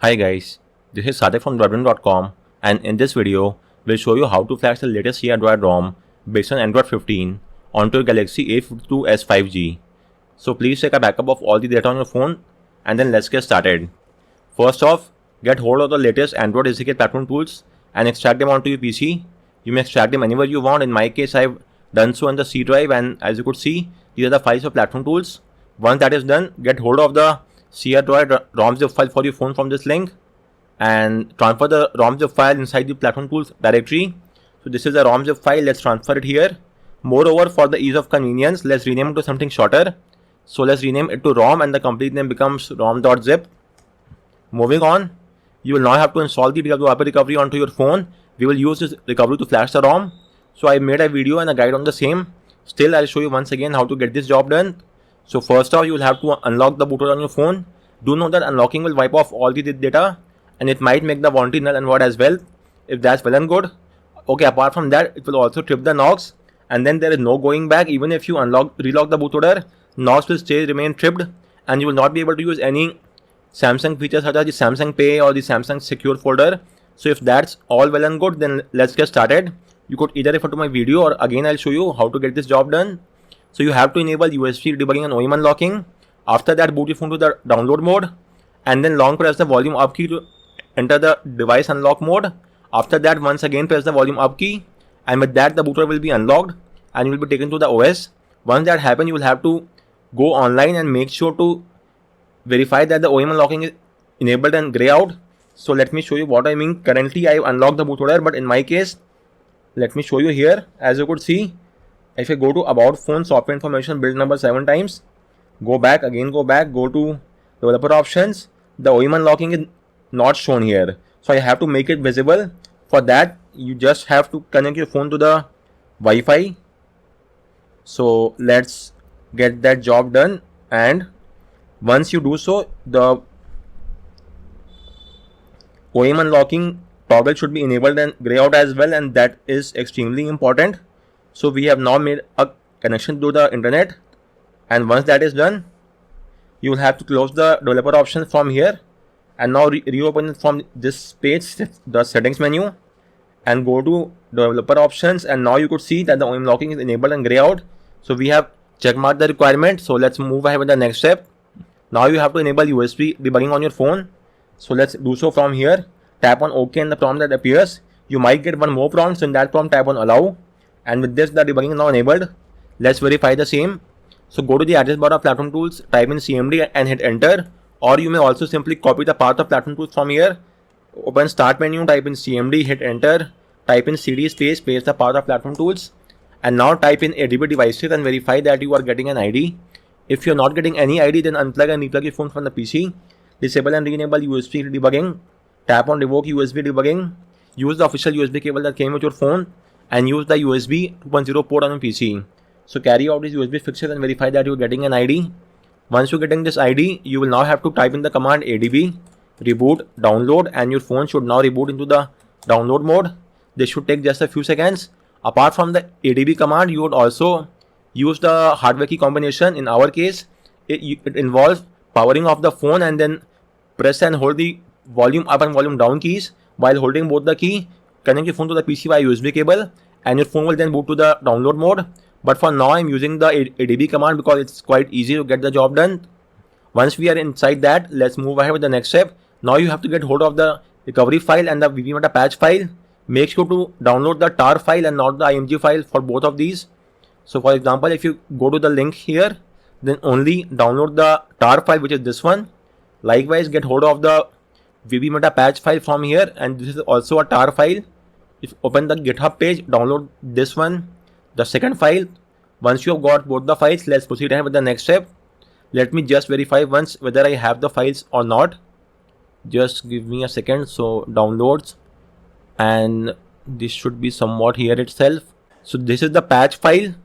Hi guys, this is Sadik from Droidwin.com, and in this video, we'll show you how to flash the latest Android ROM based on Android 15 onto your Galaxy A52s 5G. So please take a backup of all the data on your phone and then let's get started. First off, get hold of the latest Android SDK platform tools and extract them onto your PC. You may extract them anywhere you want. In my case, I've done so on the C drive, and as you could see, these are the files for platform tools. Once that is done, get hold of the Android ROM zip file for your phone from this link and transfer the ROM zip file inside the platform tools directory. So this is the ROM zip file. Let's transfer it here. Moreover, for the ease of convenience, let's rename it to something shorter. So let's rename it to ROM and the complete name becomes rom.zip. Moving on, you will now have to install the DWRP recovery onto your phone. We will use this recovery to flash the ROM. So I made a video and a guide on the same. Still, I'll show you once again how to get this job done. So first off, you will have to unlock the bootloader on your phone. Do know that unlocking will wipe off all the data and it might make the warranty null and void as well. If that's well and good. Okay, apart from that, it will also trip the Knox, and then there is no going back. Even if you relock the bootloader, Knox will remain tripped and you will not be able to use any Samsung features such as the Samsung Pay or the Samsung Secure folder. So if that's all well and good, then let's get started. You could either refer to my video or again I'll show you how to get this job done. So you have to enable USB debugging and OEM unlocking. After that, boot your phone to the download mode and then long press the volume up key to enter the device unlock mode. After that, once again press the volume up key, and with that the bootloader will be unlocked and you will be taken to the OS. Once that happens, you will have to go online and make sure to verify that the OEM unlocking is enabled and grey out. So let me show you what I mean. Currently I have unlocked the bootloader, but in my case, let me show you here. As you could see, if I go to about phone software information build number 7 times, go back, go to developer options, the OEM unlocking is not shown here. So I have to make it visible. For that, you just have to connect your phone to the Wi-Fi. So let's get that job done, and once you do so, the OEM unlocking toggle should be enabled and grey out as well, and that is extremely important. So we have now made a connection to the internet, and once that is done, you will have to close the developer options from here and now reopen it from this page, the settings menu, and go to developer options, and now you could see that the OEM unlocking is enabled and grey out. So we have checkmarked the requirement. So let's move ahead with the next step. Now you have to enable USB debugging on your phone. So let's do so from here. Tap on OK in the prompt that appears. You might get one more prompt, so in that prompt tap on allow. And with this, the debugging is now enabled. Let's verify the same. So go to the address bar of platform tools, type in CMD and hit enter. Or you may also simply copy the path of platform tools from here. Open start menu, type in CMD, hit enter. Type in CD space, paste the path of platform tools. And now type in ADB devices and verify that you are getting an ID. If you're not getting any ID, then unplug and replug your phone from the PC. Disable and re-enable USB debugging. Tap on revoke USB debugging. Use the official USB cable that came with your phone and use the USB 2.0 port on your PC. So carry out these USB fixes and verify that you're getting an ID. Once you're getting this ID, you will now have to type in the command ADB, reboot, download, and your phone should now reboot into the download mode. This should take just a few seconds. Apart from the ADB command, you would also use the hardware key combination. In our case, it involves powering off the phone and then press and hold the volume up and volume down keys. While holding both the key, connect your phone to the PC via USB cable and your phone will then boot to the download mode. But for now, I'm using the ADB command because it's quite easy to get the job done. Once we are inside that, let's move ahead with the next step. Now you have to get hold of the recovery file and the VBMeta patch file. Make sure to download the tar file and not the IMG file for both of these. So for example, if you go to the link here, then only download the tar file, which is this one. Likewise, get hold of the VBMeta patch file from here, and this is also a tar file. If you open the GitHub page, download this one, the second file. Once you have got both the files, let's proceed ahead with the next step. Let me just verify once whether I have the files or not. Just give me a second. So downloads, and this should be somewhat here itself. So this is the patch file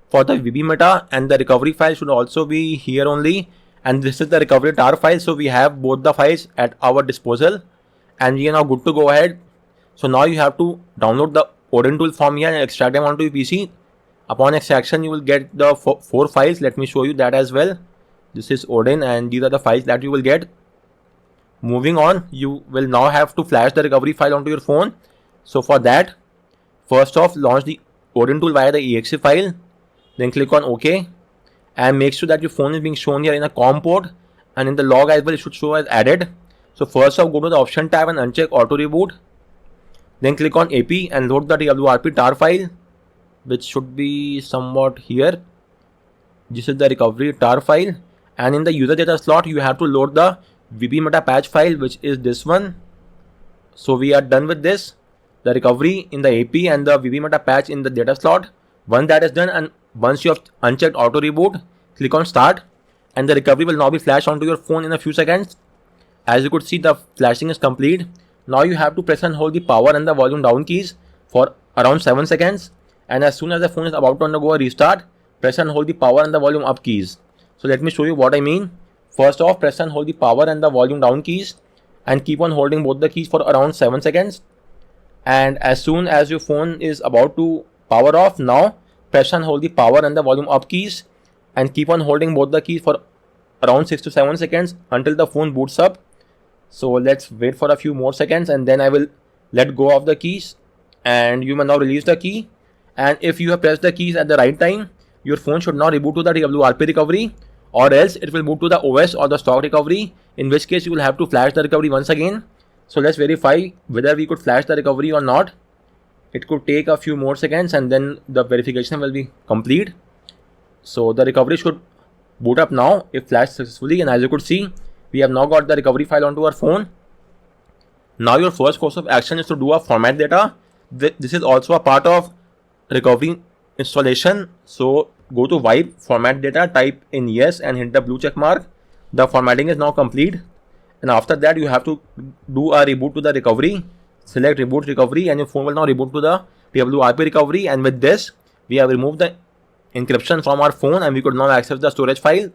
for the VBMeta, and the recovery file should also be here only. And this is the recovery tar file. So we have both the files at our disposal and we are now good to go ahead. So now you have to download the Odin tool from here and extract them onto your PC. Upon extraction, you will get the 4 files. Let me show you that as well. This is Odin and these are the files that you will get. Moving on, you will now have to flash the recovery file onto your phone. So for that, first off, launch the Odin tool via the exe file, then click on OK, and make sure that your phone is being shown here in a COM port, and in the log as well it should show as added. So first off, go to the option tab and uncheck auto reboot, then click on AP and load the TWRP tar file, which should be somewhat here. This is the recovery tar file, and in the user data slot you have to load the VB meta patch file, which is this one. So we are done with this, the recovery in the AP and the VB meta patch in the data slot. Once that is done, and once you have unchecked auto reboot, click on start, and the recovery will now be flashed onto your phone in a few seconds. As you could see, the flashing is complete. Now you have to press and hold the power and the volume down keys for around 7 seconds, and as soon as the phone is about to undergo a restart, press and hold the power and the volume up keys. So let me show you what I mean. First off, press and hold the power and the volume down keys and keep on holding both the keys for around 7 seconds. And as soon as your phone is about to power off, now press and hold the power and the volume up keys and keep on holding both the keys for around 6 to 7 seconds until the phone boots up. So let's wait for a few more seconds, and then I will let go of the keys, and you may now release the key. And if you have pressed the keys at the right time, your phone should now reboot to the TWRP recovery, or else it will boot to the OS or the stock recovery, in which case you will have to flash the recovery once again. So let's verify whether we could flash the recovery or not. It could take a few more seconds and then the verification will be complete. So the recovery should boot up now if flashed successfully, and as you could see, we have now got the recovery file onto our phone. Now your first course of action is to do a format data. This is also a part of recovery installation. So go to wipe format data, type in yes and hit the blue check mark. The formatting is now complete, and after that you have to do a reboot to the recovery. Select reboot recovery and your phone will now reboot to the TWRP recovery, and with this we have removed the encryption from our phone and we could now access the storage file.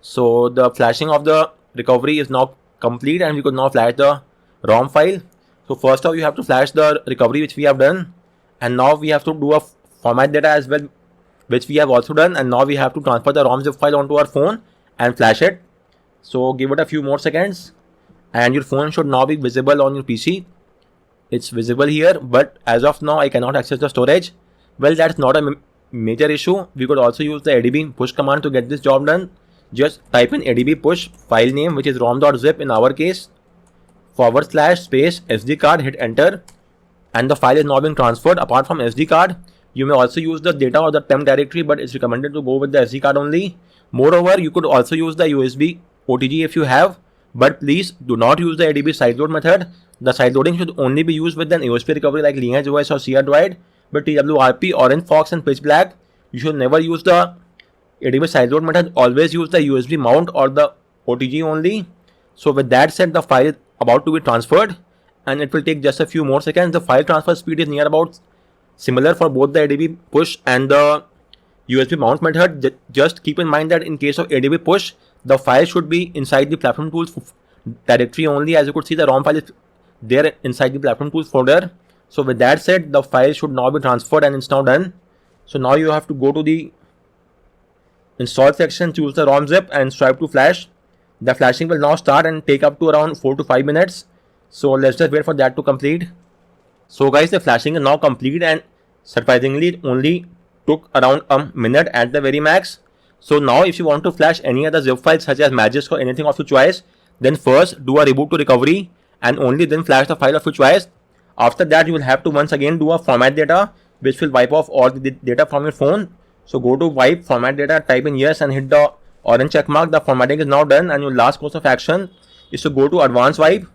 So the flashing of the recovery is now complete and we could now flash the ROM file. So first off, you have to flash the recovery, which we have done, and now we have to do a format data as well, which we have also done, and now we have to transfer the ROM zip file onto our phone and flash it. So give it a few more seconds and your phone should now be visible on your PC. It's visible here, but as of now I cannot access the storage. Well, that's not a major issue. We could also use the adb push command to get this job done. Just type in adb push file name, which is rom.zip in our case, / space SD card, hit enter, and the file is now being transferred. Apart from SD card, you may also use the data or the temp directory, but it's recommended to go with the SD card only. Moreover, you could also use the USB OTG if you have, but please do not use the adb sideload method. The sideloading should only be used with an AOSP recovery like Lineage OS or CR Droid, but TWRP, Orange Fox and Pitch Black, you should never use the adb sideload method. Always use the USB mount or the OTG only. So with that said, the file is about to be transferred and it will take just a few more seconds. The file transfer speed is near about similar for both the adb push and the USB mount method. Just keep in mind that in case of adb push, the file should be inside the platform tools directory only. As you could see, the ROM file is there inside the platform tools folder. So with that said, the file should now be transferred and it's now done. So now you have to go to the install section, choose the ROM zip and strive to flash. The flashing will now start and take up to around 4 to 5 minutes. So let's just wait for that to complete. So guys, the flashing is now complete and surprisingly it only took around a minute at the very max. So now if you want to flash any other zip files such as Magisk or anything of your choice, then first do a reboot to recovery and only then flash the file of your choice. After that, you will have to once again do a format data, which will wipe off all the data from your phone. So go to wipe format data, type in yes and hit the orange check mark. The formatting is now done, and your last course of action is to go to advanced wipe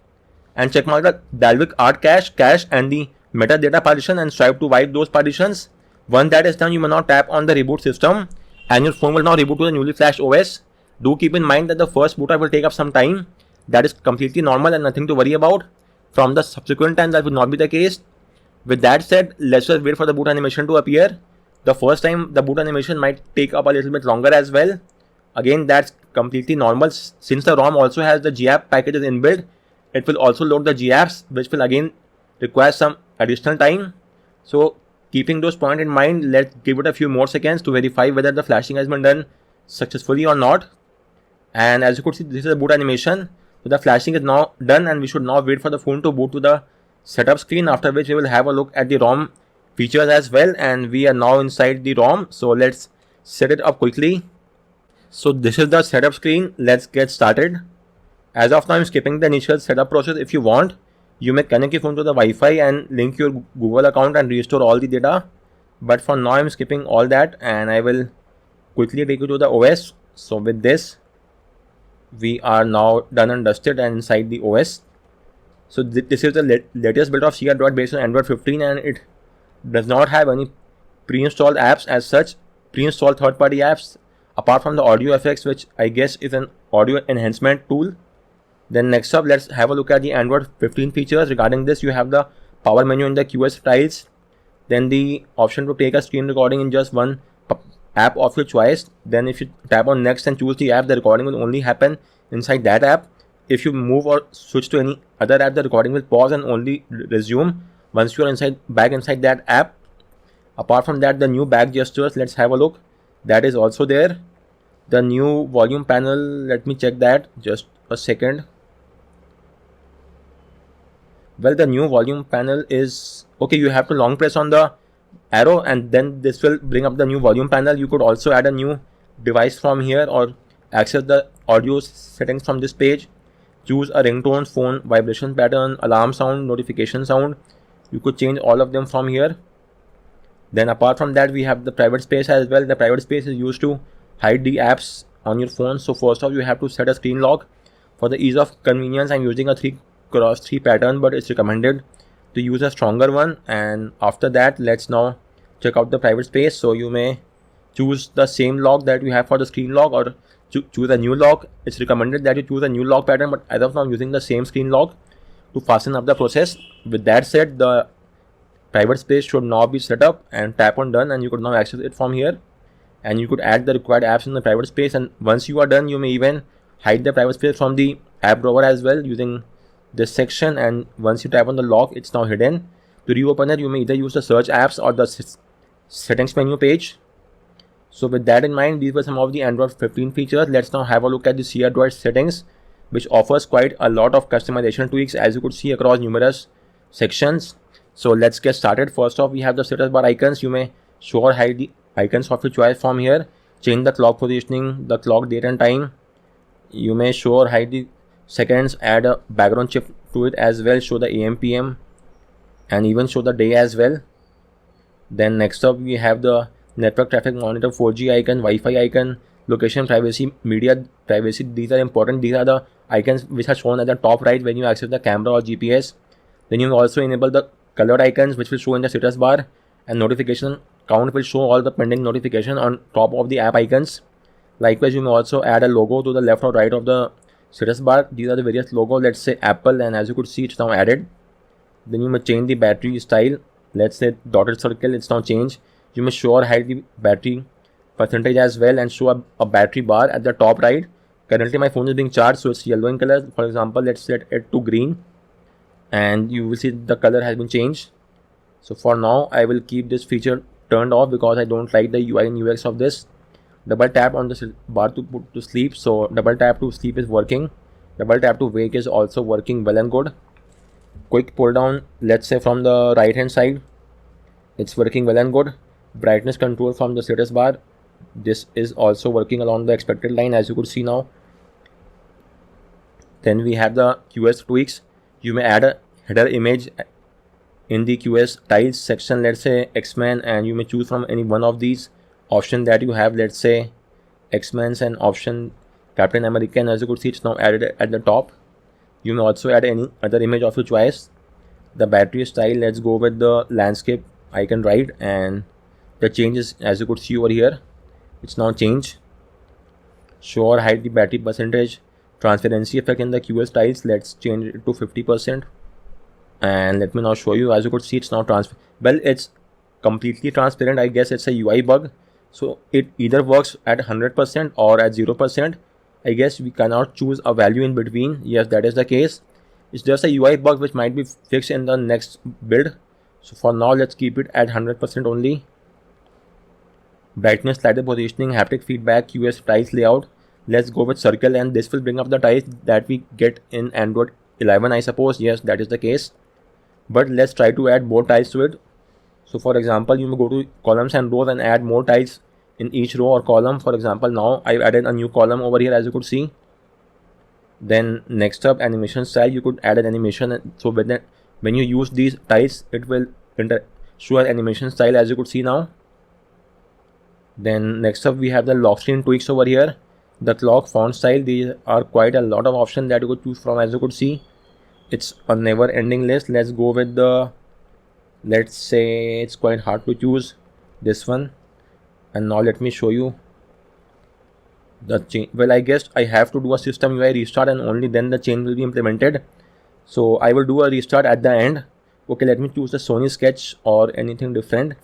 and check mark the Dalvik art cache and the metadata partition and strive to wipe those partitions. Once that is done, you may now tap on the reboot system and your phone will now reboot to the newly flashed OS. Do keep in mind that the first boot up will take up some time. That is completely normal and nothing to worry about. From the subsequent time, that will not be the case. With that said, let's just wait for the boot animation to appear. The first time the boot animation might take up a little bit longer as well. Again, that's completely normal. Since the ROM also has the GApp packages inbuilt, it will also load the GApps, which will again require some additional time. So keeping those points in mind, let's give it a few more seconds to verify whether the flashing has been done successfully or not. And as you could see, this is a boot animation. So the flashing is now done, and we should now wait for the phone to boot to the setup screen, after which we will have a look at the ROM features as well. And we are now inside the ROM, so let's set it up quickly. So this is the setup screen. Let's get started. As of now, I'm skipping the initial setup process. If you want, you may connect your phone to the Wi-Fi and link your Google account and restore all the data. But for now, I'm skipping all that, and I will quickly take you to the OS. So with this, we are now done and dusted and inside the OS. So this is the latest build of C Android based on Android 15, and it does not have any pre-installed apps as such, pre-installed third-party apps, apart from the audio effects, which I guess is an audio enhancement tool. Then next up, let's have a look at the Android 15 features. Regarding this, you have the power menu in the QS tiles, then the option to take a screen recording in just one app of your choice. Then if you tap on next and choose the app, the recording will only happen inside that app. If you move or switch to any other app, the recording will pause and only resume once you are back inside that app. Apart from that, the new back gestures, let's have a look. That is also there. The new volume panel, let me check that, just a second. Well, the new volume panel is okay. You have to long press on the arrow, and then this will bring up the new volume panel. You could also add a new device from here or access the audio settings from this page. Choose a ringtone, phone vibration pattern, alarm sound, notification sound. You could change all of them from here. Then apart from that, we have the private space as well. The private space is used to hide the apps on your phone. So first off, you have to set a screen lock. For the ease of convenience, I'm using a 3x3 pattern, but it's recommended to use a stronger one. And after that, let's now check out the private space. So you may choose the same lock that you have for the screen lock, or choose a new lock. It's recommended that you choose a new lock pattern, but as of now, I'm using the same screen lock to fasten up the process. With that said, the private space should now be set up, and tap on done, and you could now access it from here. And you could add the required apps in the private space, and once you are done, you may even hide the private space from the app drawer as well using this section. And once you tap on the lock, it's now hidden. To reopen it, you may either use the search apps or the settings menu page. So with that in mind, these were some of the Android 15 features. Let's now have a look at the C Android settings, which offers quite a lot of customization tweaks, as you could see across numerous sections. So let's get started. First off, we have the status bar icons. You may show or hide the icons of your choice from here. Change the clock positioning, the clock date and time. You may show or hide the seconds, add a background chip to it as well, show the AM PM, and even show the day as well. Then next up, we have the network traffic monitor, 4G icon, Wi-Fi icon, location privacy, media privacy. These are important. These are the icons which are shown at the top right when you access the camera or GPS. Then you also enable the colored icons, which will show in the status bar, and notification count will show all the pending notification on top of the app icons. Likewise, you may also add a logo to the left or right of the status bar. These are the various logos. Let's say Apple, and as you could see, it's now added. Then you may change the battery style. Let's say dotted circle, it's now changed. You may show or hide the battery percentage as well, and show a battery bar at the top right. Currently my phone is being charged, so it's yellow in color. For example, let's set it to green, and you will see the color has been changed. So for now, I will keep this feature turned off because I don't like the UI and UX of this. Double tap on the bar to put to sleep. So double tap to sleep is working. Double tap to wake is also working well and good. Quick pull down, let's say from the right hand side, it's working well and good. Brightness control from the status bar, this is also working along the expected line, as you could see now. Then we have the QS tweaks. You may add a header image in the QS tiles section, let's say X-Men, and you may choose from any one of these options that you have. Let's say X-Men's and option Captain America, and as you could see, it's now added at the top. You may also add any other image of your choice. The battery style, let's go with the landscape icon right, and the changes, as you could see over here, it's now changed. Show or hide the battery percentage. Transparency effect in the QS tiles, let's change it to 50%. And let me now show you. As you could see, it's now it's completely transparent. I guess it's a UI bug, so it either works at 100% or at 0%. I guess we cannot choose a value in between. Yes, that is the case. It's just a UI bug which might be fixed in the next build. So for now, let's keep it at 100% only. Brightness, slider positioning, haptic feedback, QS tiles layout. Let's go with circle, and this will bring up the tiles that we get in Android 11, I suppose. Yes, that is the case. But let's try to add more tiles to it. So for example, you may go to columns and rows and add more tiles in each row or column. For example, now I've added a new column over here, as you could see. Then next up, animation style, you could add an animation. So when you use these tiles, it will show an animation style, as you could see now. Then next up, we have the lock screen tweaks over here. The clock font style, these are quite a lot of options that you could choose from, as you could see. It's a never ending list. Let's go with the, let's say it's quite hard to choose this one. And now let me show you the change. Well, I guess I have to do a system UI restart, and only then the change will be implemented. So I will do a restart at the end. Okay, let me choose the Sony Sketch or anything different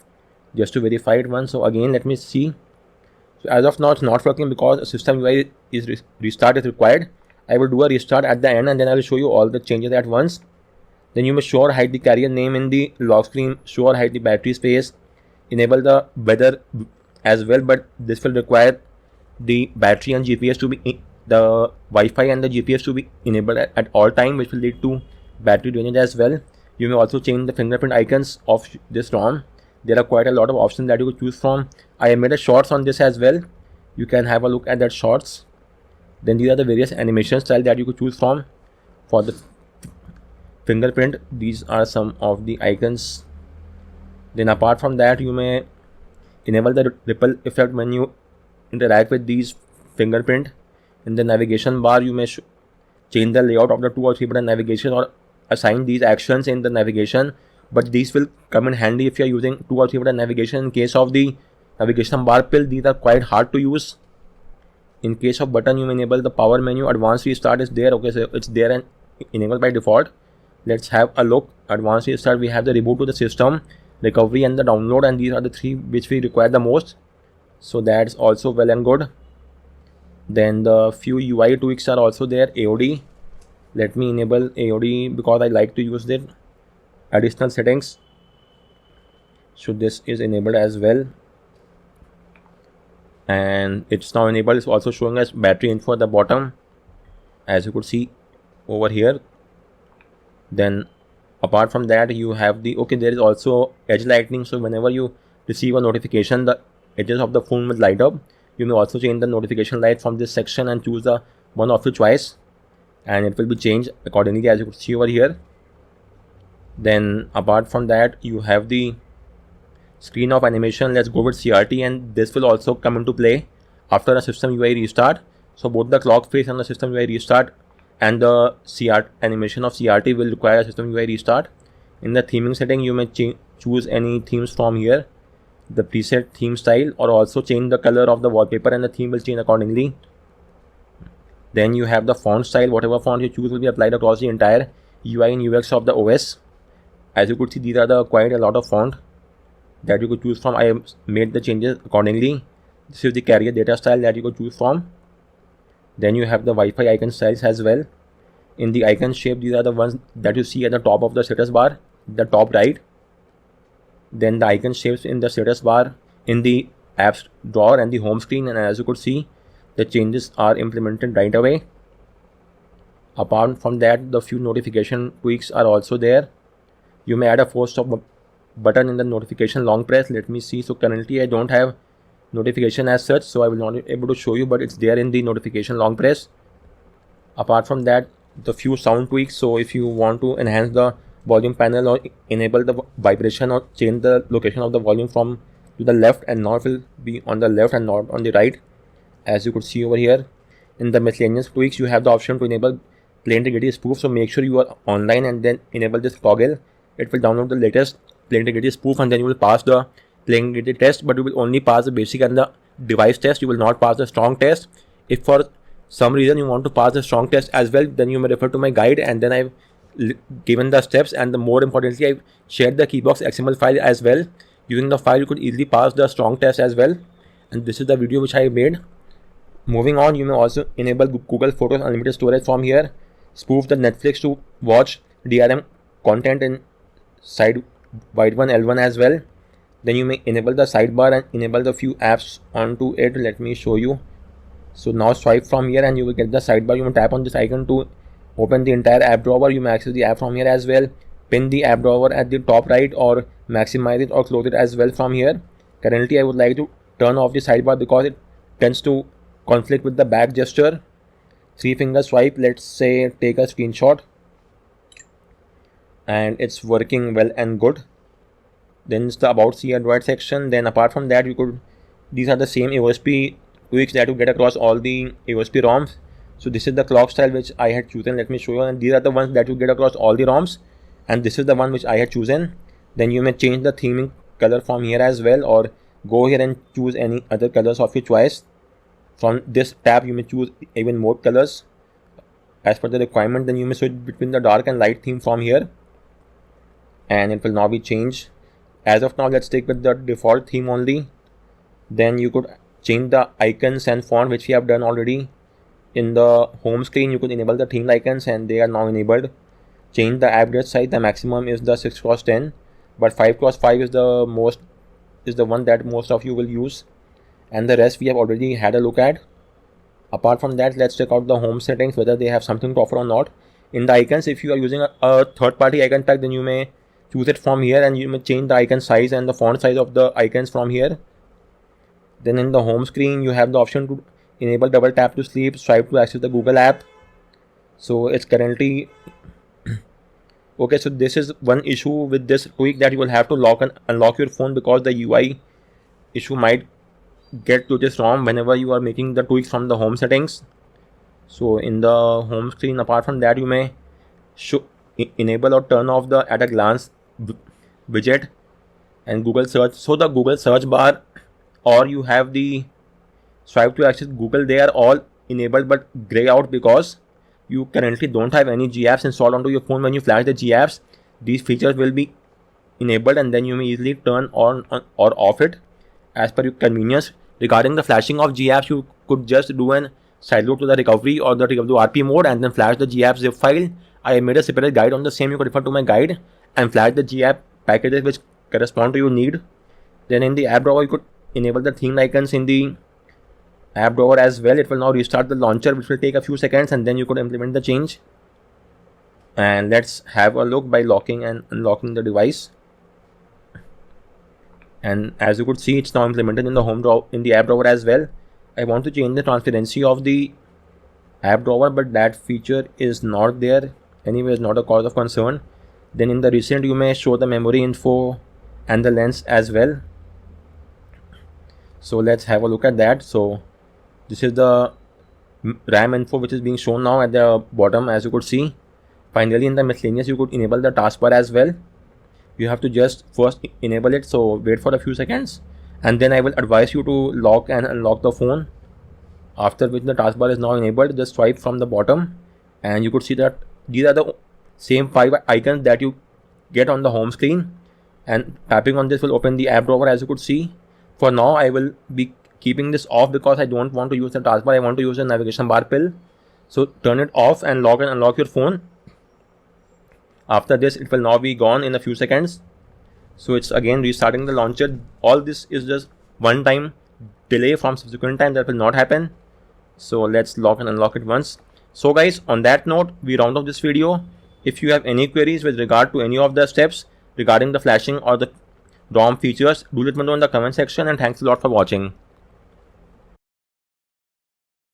just to verify it once. So again, let me see. So as of now, it's not working because a system UI is restart is required. I will do a restart at the end, and then I will show you all the changes at once. Then you may show or hide the carrier name in the lock screen, show or hide the battery space, enable the weather as well, but this will require the battery and GPS to be the Wi-Fi and the GPS to be enabled at all time, which will lead to battery drainage as well. You may also change the fingerprint icons of this ROM. There are quite a lot of options that you could choose from. I have made a shorts on this as well. You can have a look at that shorts. Then these are the various animation style that you could choose from. For the fingerprint, these are some of the icons. Then apart from that, you may enable the ripple effect when you interact with these fingerprint. In the navigation bar, you may change the layout of the 2 or 3 button navigation or assign these actions in the navigation, but these will come in handy if you are using 2 or 3 button navigation. In case of the navigation bar pill, these are quite hard to use. In case of button, you may enable the power menu. Advanced restart is there. Okay, so it's there and enabled by default. Let's have a look. Advanced restart, we have the reboot to the system, recovery, and the download, and these are the 3 which we require the most. So that's also well and good. Then the few UI tweaks are also there. AOD, let me enable AOD because I like to use it. Additional settings, so this is enabled as well, and it's now enabled. It's also showing us battery info at the bottom, as you could see over here. Then apart from that, you have the, okay, there is also edge lightning. So whenever you receive a notification, the edges of the phone will light up. You may also change the notification light from this section and choose the one of your choice, and it will be changed accordingly, as you could see over here. Then apart from that, you have the screen of animation. Let's go with CRT, and this will also come into play after a system UI restart. So both the clock face and the system UI restart and the animation of CRT will require a system UI restart. In the theming setting, you may choose any themes from here, the preset theme style, or also change the color of the wallpaper, and the theme will change accordingly. Then you have the font style. Whatever font you choose will be applied across the entire UI and UX of the OS. As you could see, these are the quite a lot of font that you could choose from. I have made the changes accordingly. This is the carrier data style that you could choose from. Then you have the Wi-Fi icon styles as well. In the icon shape, these are the ones that you see at the top of the status bar, the top right. Then the icon shapes in the status bar, in the apps drawer and the home screen, and as you could see, the changes are implemented right away. Apart from that, the few notification tweaks are also there. You may add a force stop button in the notification long press. Let me see. So currently I don't have notification as such, so I will not be able to show you, but it's there in the notification long press. Apart from that, the few sound tweaks. So if you want to enhance the volume panel or enable the vibration or change the location of the volume from to the left, and now it will be on the left and not on the right, as you could see over here. In the miscellaneous tweaks, you have the option to enable Play Integrity Spoof. So make sure you are online and then enable this toggle. It will download the latest Play Integrity Spoof, and then you will pass the Play Integrity test, but you will only pass the basic and the device test. You will not pass the strong test. If for some reason you want to pass the strong test as well, then you may refer to my guide, and then I've given the steps, and the more importantly, I've shared the Keybox XML file as well. Using the file, you could easily pass the strong test as well, and this is the video which I made. Moving on, you may also enable Google Photos Unlimited Storage from here. Spoof the Netflix to watch DRM content in side wide one L1 as well. Then you may enable the sidebar and enable the few apps onto it. Let me show you. So now swipe from here and you will get the sidebar. You may tap on this icon to open the entire app drawer. You may access the app from here as well. Pin the app drawer at the top right or maximize it or close it as well from here. Currently I would like to turn off the sidebar because it tends to conflict with the back gesture. 3-finger swipe, let's say take a screenshot, and it's working well and good. Then it's the about C Android section. Then apart from that, these are the same AOSP tweaks that you get across all the AOSP ROMs. So this is the clock style which I had chosen. Let me show you, and these are the ones that you get across all the ROMs, and this is the one which I had chosen. Then you may change the theming color from here as well, or go here and choose any other colors of your choice. From this tab you may choose even more colors as per the requirement. Then you may switch between the dark and light theme from here, and it will now be changed. As of now, let's stick with the default theme only. Then you could change the icons and font, which we have done already. In the home screen you could enable the theme icons and they are now enabled. Change the app grid size. The maximum is the 6x10, but 5x5 is the one that most of you will use, and the rest we have already had a look at. Apart from that, let's check out the home settings, whether they have something to offer or not. In the icons, if you are using a third-party icon pack, then you may choose it from here, and you may change the icon size and the font size of the icons from here. Then in the home screen you have the option to enable double tap to sleep, swipe to access the Google app. So it's currently okay. So this is one issue with this tweak, that you will have to lock and unlock your phone because the UI issue might get to this ROM whenever you are making the tweaks from the home settings. So in the home screen, apart from that, you may enable or turn off the at a glance widget and Google search. So the Google search bar, or you have the swipe to access Google, they are all enabled but gray out because you currently don't have any GApps installed onto your phone. When you flash the GApps, these features will be enabled, and then you may easily turn on or off it as per your convenience. Regarding the flashing of GApps, you could just do an sideload to the recovery or the RP mode and then flash the GApp zip file. I made a separate guide on the same. You could refer to my guide and flash the GApp packages which correspond to your need. Then in the app drawer, you could enable the theme icons in the app drawer as well. It will now restart the launcher, which will take a few seconds, and then you could implement the change. And let's have a look by locking and unlocking the device. And as you could see, it's now implemented in the home drawer, in the app drawer as well. I want to change the transparency of the app drawer, but that feature is not there. Anyway, it's not a cause of concern. Then in the recent, you may show the memory info and the lens as well. So let's have a look at that. So this is the RAM info which is being shown now at the bottom, as you could see. Finally, in the miscellaneous, you could enable the taskbar as well. You have to just first enable it, so wait for a few seconds, and then I will advise you to lock and unlock the phone. After which the taskbar is now enabled, just swipe from the bottom and you could see that these are the same 5 icons that you get on the home screen, and tapping on this will open the app drawer, as you could see. For now, I will be keeping this off because I don't want to use the taskbar. I want to use the navigation bar pill. So turn it off and lock and unlock your phone. After this, it will now be gone in a few seconds. So it's again restarting the launcher. All this is just one time delay. From subsequent time that will not happen. So let's lock and unlock it once. So guys, on that note, we round off this video. If you have any queries with regard to any of the steps regarding the flashing or the ROM features, do let me know in the comment section, and thanks a lot for watching.